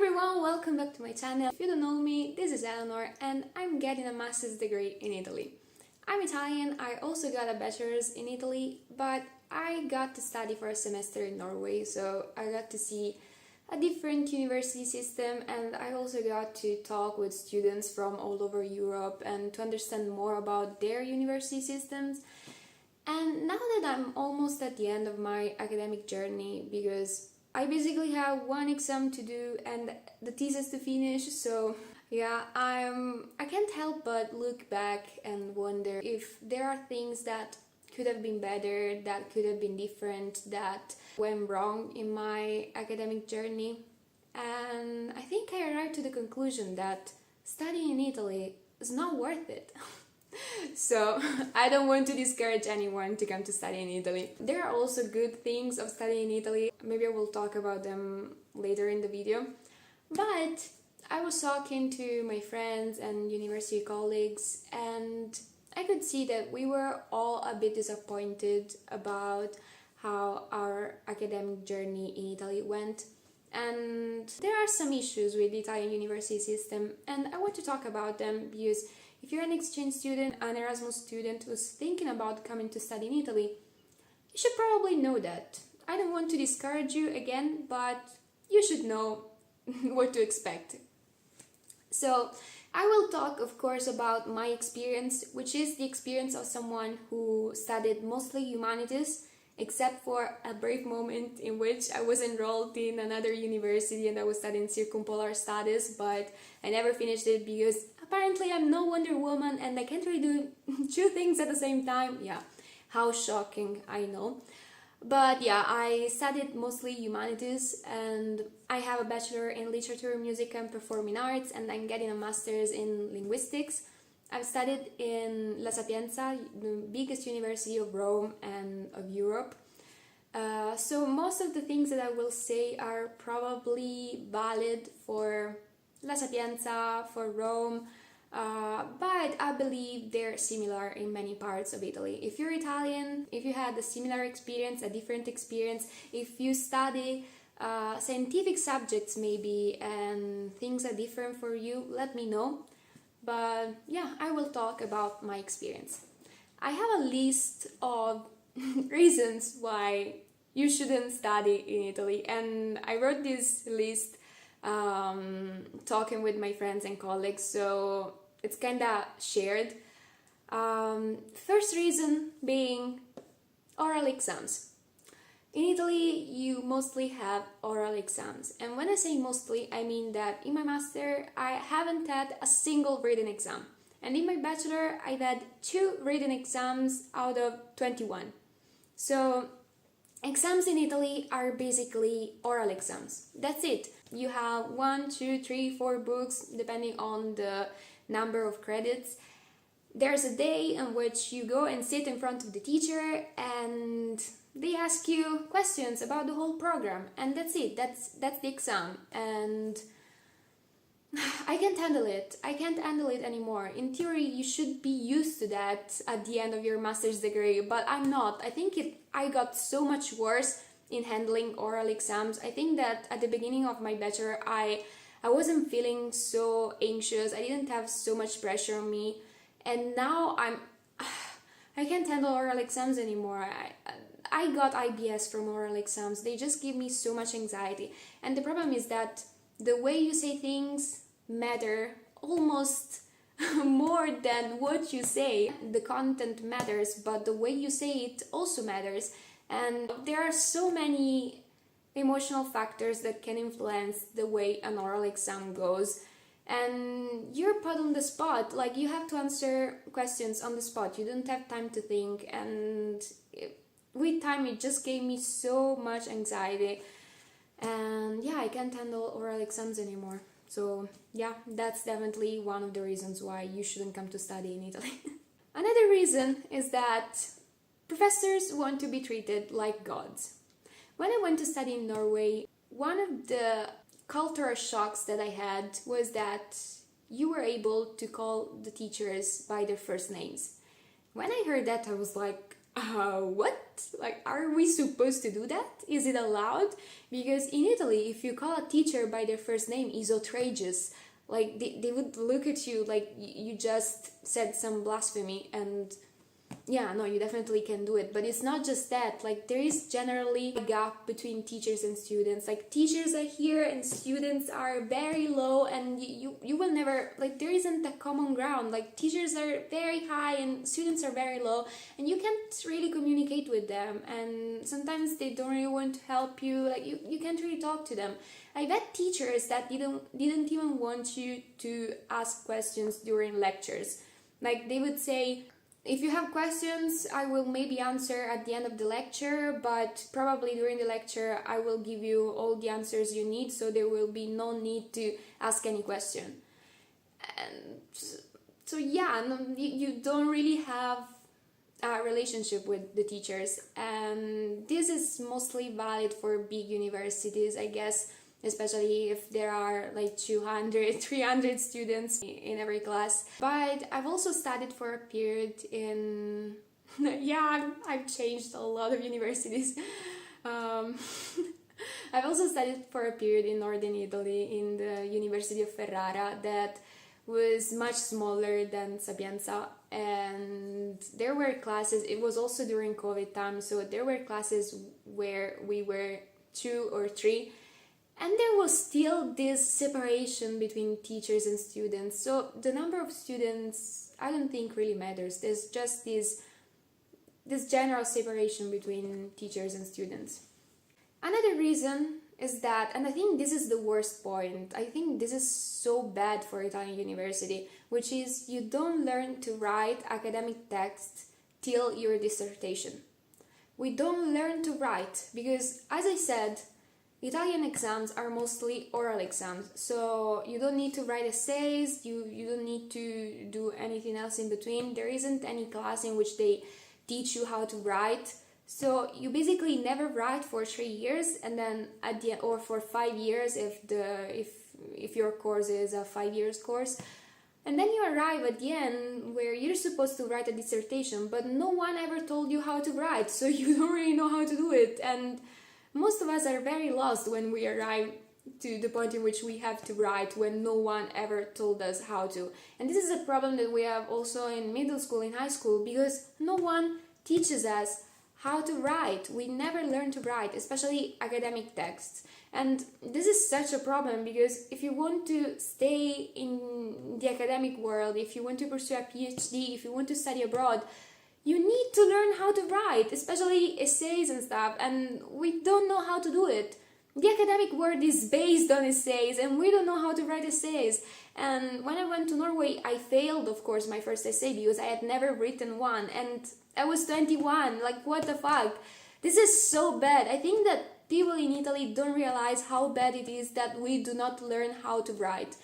everyone, welcome back to my channel. If you don't know me, this is Eleanor and I'm getting a master's degree in Italy. I'm Italian, I also got a bachelor's in Italy, but I got to study for a semester in Norway, so I got to see a different university system, and I also got to talk with students from all over Europe and to understand more about their university systems. And now that I'm almost at the end of my academic journey, because I basically have one exam to do and the thesis to finish, so yeah, I can't help but look back and wonder if there are things that could have been better, that could have been different, that went wrong in my academic journey. And I think I arrived to the conclusion that studying in Italy is not worth it. So I don't want to discourage anyone to come to study in Italy. There are also good things of studying in Italy. Maybe I will talk about them later in the video. But I was talking to my friends and university colleagues, and I could see that we were all a bit disappointed about how our academic journey in Italy went. And there are some issues with the Italian university system, and I want to talk about them because if you're an exchange student, an Erasmus student who's thinking about coming to study in Italy, you should probably know that. I don't want to discourage you again, but you should know what to expect. So I will talk, of course, about my experience, which is the experience of someone who studied mostly humanities, except for a brief moment in which I was enrolled in another university and I was studying circumpolar studies, but I never finished it because apparently I'm no Wonder Woman and I can't really do two things at the same time. Yeah, how shocking, I know. But yeah, I studied mostly humanities and I have a bachelor in literature, music and performing arts, and I'm getting a master's in linguistics. I've studied in La Sapienza, the biggest university of Rome and of Europe. So most of the things that I will say are probably valid for La Sapienza, for Rome, but I believe they're similar in many parts of Italy. If you're Italian, if you had a similar experience, a different experience, if you study scientific subjects maybe and things are different for you, let me know. But yeah, I will talk about my experience. I have a list of reasons why you shouldn't study in Italy, and I wrote this list talking with my friends and colleagues, so it's kinda shared. First reason being oral exams. In Italy, you mostly have oral exams, and when I say mostly, I mean that in my master, I haven't had a single written exam, and in my bachelor, I've had 2 written exams out of 21. So, exams in Italy are basically oral exams. That's it. You have 1, 2, 3, 4 books, depending on the number of credits. There's a day in which you go and sit in front of the teacher and they ask you questions about the whole program, and that's it. That's the exam, and I can't handle it. I can't handle it anymore. In theory, you should be used to that at the end of your master's degree, but I'm not. I think I got so much worse in handling oral exams. I think that at the beginning of my bachelor, I wasn't feeling so anxious. I didn't have so much pressure on me, and now I can't handle oral exams anymore. I got IBS from oral exams. They just give me so much anxiety. And the problem is that the way you say things matter almost more than what you say. The content matters, but the way you say it also matters. And there are so many emotional factors that can influence the way an oral exam goes. And you're put on the spot, like you have to answer questions on the spot. You don't have time to think, and with time it just gave me so much anxiety, and yeah, I can't handle oral exams anymore. So yeah, that's definitely one of the reasons why you shouldn't come to study in Italy. Another reason is that professors want to be treated like gods. When I went to study in Norway, one of the cultural shocks that I had was that you were able to call the teachers by their first names. When I heard that, I was like, What? Like, are we supposed to do that? Is it allowed? Because in Italy, if you call a teacher by their first name, is outrageous. Like, they would look at you like you just said some blasphemy. And yeah, no, you definitely can do it. But it's not just that. Like, there is generally a gap between teachers and students. Like, teachers are here and students are very low, and you will never, like, there isn't a common ground. Like, teachers are very high and students are very low, and you can't really communicate with them. And sometimes they don't really want to help you. Like, you can't really talk to them. I've had teachers that didn't even want you to ask questions during lectures. Like, they would say, if you have questions, I will maybe answer at the end of the lecture, but probably during the lecture I will give you all the answers you need, so there will be no need to ask any question. And so yeah, no, you don't really have a relationship with the teachers, and this is mostly valid for big universities, I guess, especially if there are like 200, 300 students in every class. But I've also studied for a period in, yeah, I've changed a lot of universities. I've also studied for a period in northern Italy in the University of Ferrara that was much smaller than Sapienza, and there were classes, it was also during COVID time, so there were classes where we were 2 or 3, and there was still this separation between teachers and students. So the number of students, I don't think really matters. There's just this general separation between teachers and students. Another reason is that, and I think this is the worst point, I think this is so bad for Italian university, which is you don't learn to write academic text till your dissertation. We don't learn to write because, as I said, Italian exams are mostly oral exams, so you don't need to write essays, you don't need to do anything else in between. There isn't any class in which they teach you how to write, so you basically never write for 3 years, and then at the end, or for 5 years if your course is a 5 years course, and then you arrive at the end where you're supposed to write a dissertation, but no one ever told you how to write, so you don't really know how to do it. And most of us are very lost when we arrive to the point in which we have to write when no one ever told us how to. And this is a problem that we have also in middle school, in high school, because no one teaches us how to write. We never learn to write, especially academic texts. And this is such a problem because if you want to stay in the academic world, if you want to pursue a PhD, if you want to study abroad, you need to learn how to write, especially essays and stuff, and we don't know how to do it. The academic world is based on essays, and we don't know how to write essays. And when I went to Norway, I failed, of course, my first essay because I had never written one, and I was 21, like, what the fuck? This is so bad. I think that people in Italy don't realize how bad it is that we do not learn how to write.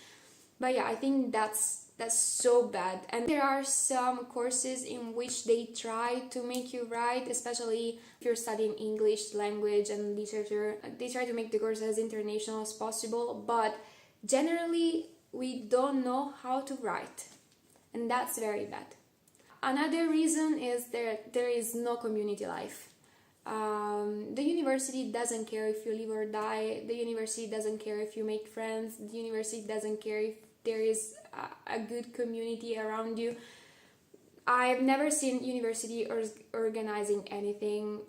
But yeah, I think that's so bad. And there are some courses in which they try to make you write, especially if you're studying English language and literature. They try to make the course as international as possible, but generally we don't know how to write, and that's very bad. Another reason is there is no community life. The university doesn't care if you live or die. The university doesn't care if you make friends. The university doesn't care if there is a good community around you. I've never seen university organizing anything.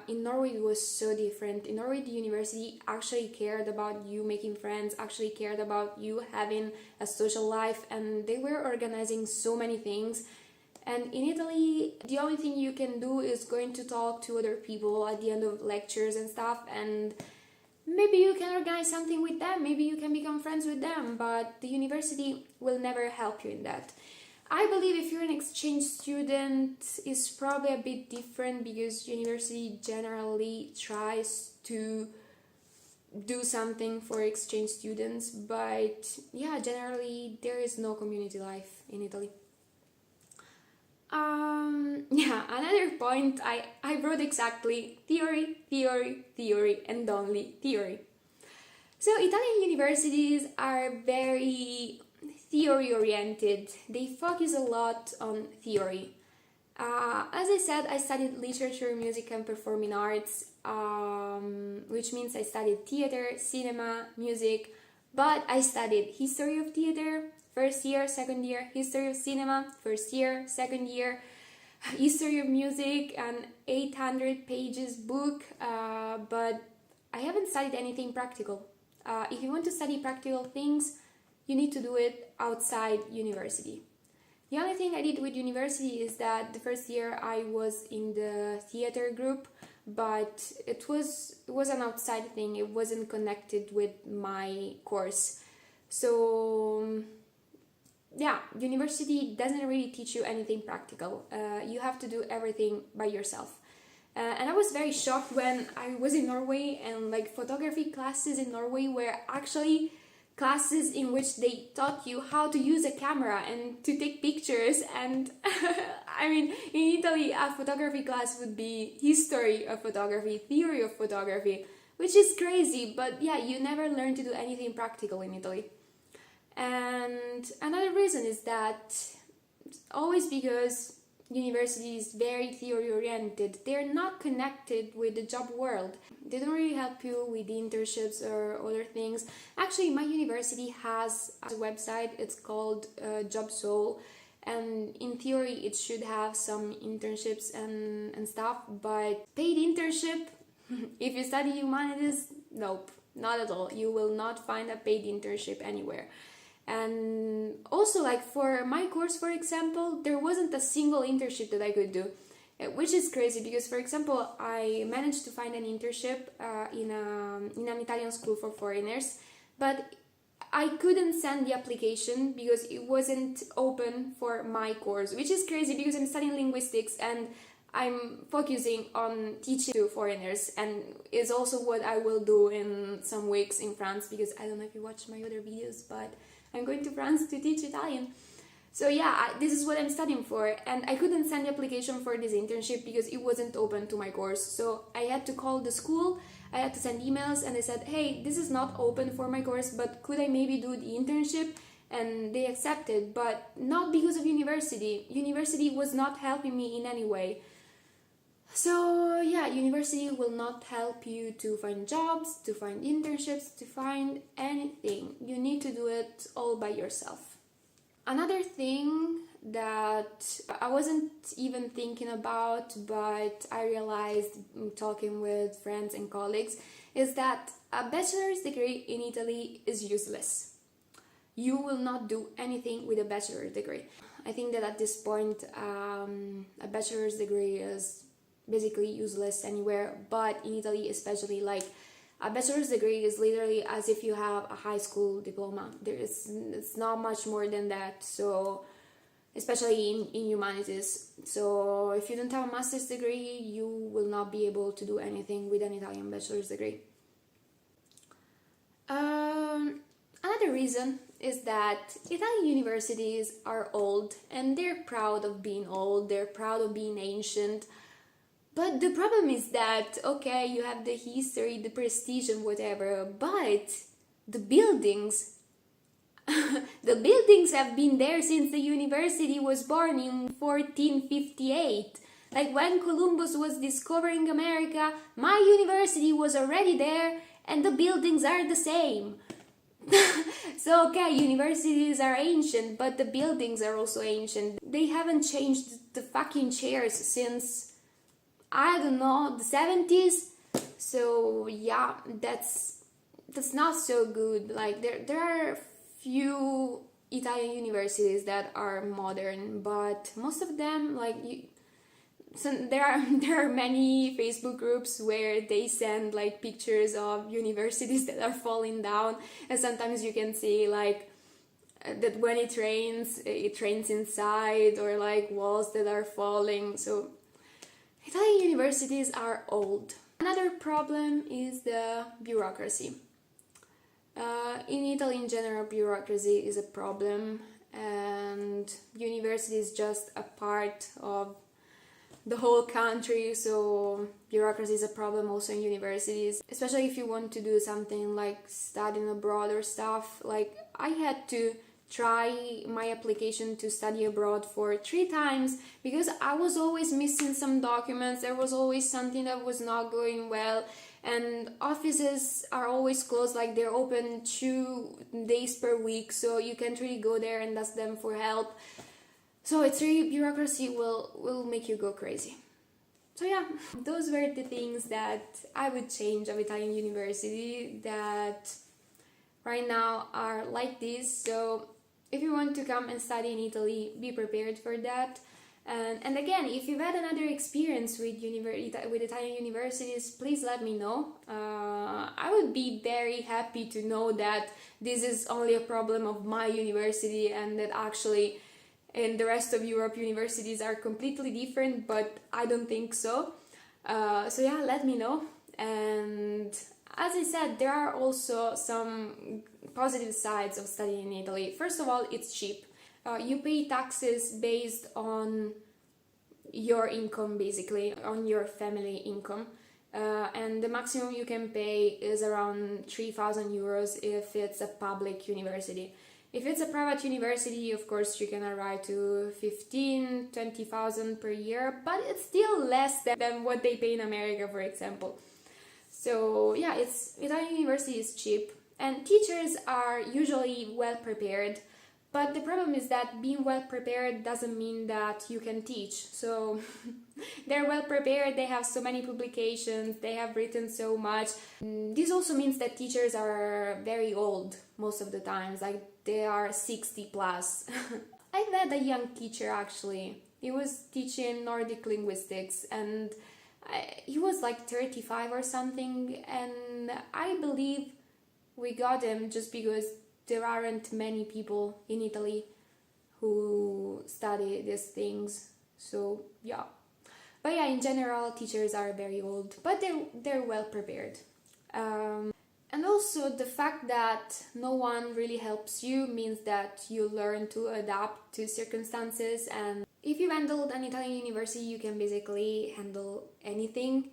In Norway it was so different. In Norway the university actually cared about you making friends, actually cared about you having a social life, and they were organizing so many things. And in Italy, the only thing you can do is going to talk to other people at the end of lectures and stuff, and maybe you can organize something with them, maybe you can become friends with them, but the university will never help you in that. I believe if you're an exchange student, it's probably a bit different because university generally tries to do something for exchange students, but yeah, generally there is no community life in Italy. Yeah, another point, I wrote exactly theory, theory, theory, and only theory. So Italian universities are very theory oriented. They focus a lot on theory. As I said, I studied literature, music, and performing arts, which means I studied theater, cinema, music, but I studied history of theater, first year, second year, history of cinema, first year, second year, history of music, an 800 pages book, but I haven't studied anything practical. If you want to study practical things, you need to do it outside university. The only thing I did with university is that the first year I was in the theater group, but it was an outside thing. It wasn't connected with my course. So yeah, university doesn't really teach you anything practical. You have to do everything by yourself. And I was very shocked when I was in Norway, and like photography classes in Norway were actually classes in which they taught you how to use a camera and to take pictures. And I mean, in Italy, a photography class would be history of photography, theory of photography, which is crazy, but yeah, you never learn to do anything practical in Italy. And another reason is that always because university is very theory oriented, they're not connected with the job world. They don't really help you with internships or other things. Actually, my university has a website, it's called Job Soul, and in theory it should have some internships and stuff, but paid internship, if you study humanities, nope, not at all. You will not find a paid internship anywhere. And also, like for my course, for example, there wasn't a single internship that I could do, which is crazy because, for example, I managed to find an internship in an Italian school for foreigners, but I couldn't send the application because it wasn't open for my course, which is crazy because I'm studying linguistics and I'm focusing on teaching to foreigners, and it's also what I will do in some weeks in France, because I don't know if you watch my other videos, but I'm going to France to teach Italian. So yeah, this is what I'm studying for, and I couldn't send the application for this internship because it wasn't open to my course. So I had to call the school, I had to send emails, and they said, hey, this is not open for my course, but could I maybe do the internship? And they accepted, but not because of university. University was not helping me in any way. So yeah, university will not help you to find jobs, to find internships, to find anything. You need to do it all by yourself. Another thing that I wasn't even thinking about, but I realized talking with friends and colleagues, is that a bachelor's degree in Italy is useless. You will not do anything with a bachelor's degree. I think that at this point, a bachelor's degree is basically useless anywhere, but in Italy especially, like a bachelor's degree is literally as if you have a high school diploma. It's not much more than that, so especially in humanities. So if you don't have a master's degree, you will not be able to do anything with an Italian bachelor's degree. Another reason is that Italian universities are old, and they're proud of being old, they're proud of being ancient. But the problem is that, okay, you have the history, the prestige and whatever, but the buildings, the buildings have been there since the university was born in 1458. Like when Columbus was discovering America, my university was already there and the buildings are the same. So, okay, universities are ancient, but the buildings are also ancient. They haven't changed the fucking chairs since, I don't know, the 70s. So yeah, that's not so good. Like there are few Italian universities that are modern, but most of them, like there are many Facebook groups where they send like pictures of universities that are falling down, and sometimes you can see like that when it rains inside, or like walls that are falling. So Italian universities are old. Another problem is the bureaucracy. In Italy in general, bureaucracy is a problem, and university is just a part of the whole country, so bureaucracy is a problem also in universities, especially if you want to do something like studying abroad or stuff. Like I had to try my application to study abroad for 3 times because I was always missing some documents. There was always something that was not going well, and offices are always closed, like they're open 2 days per week, so you can't really go there and ask them for help. So it's really, bureaucracy will make you go crazy. So yeah, those were the things that I would change of Italian university that right now are like this. So if you want to come and study in Italy, be prepared for that. And again, if you've had another experience with Italian universities, please let me know. I would be very happy to know that this is only a problem of my university and that actually in the rest of Europe universities are completely different, but I don't think so. So yeah, let me know. And as I said, there are also some positive sides of studying in Italy. First of all, it's cheap. You pay taxes based on your income, basically, on your family income. And the maximum you can pay is around 3,000 euros if it's a public university. If it's a private university, of course, you can arrive to 20,000 per year, but it's still less than what they pay in America, for example. So yeah, Italian university is cheap, and teachers are usually well prepared. But the problem is that being well prepared doesn't mean that you can teach. So they're well prepared, they have so many publications, they have written so much. This also means that teachers are very old most of the times, like they are 60 plus. I've had a young teacher actually. He was teaching Nordic linguistics and he was like 35 or something, and I believe we got him just because there aren't many people in Italy who study these things. So yeah, but yeah, in general teachers are very old, but they're well prepared. And also the fact that no one really helps you means that you learn to adapt to circumstances, and if you handled an Italian university you can basically handle anything.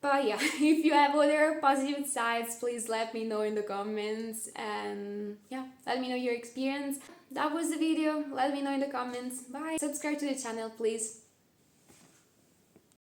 But yeah, if you have other positive sides, please let me know in the comments, and yeah, let me know your experience. That was the video. Let me know in the comments. Bye. Subscribe to the channel, please.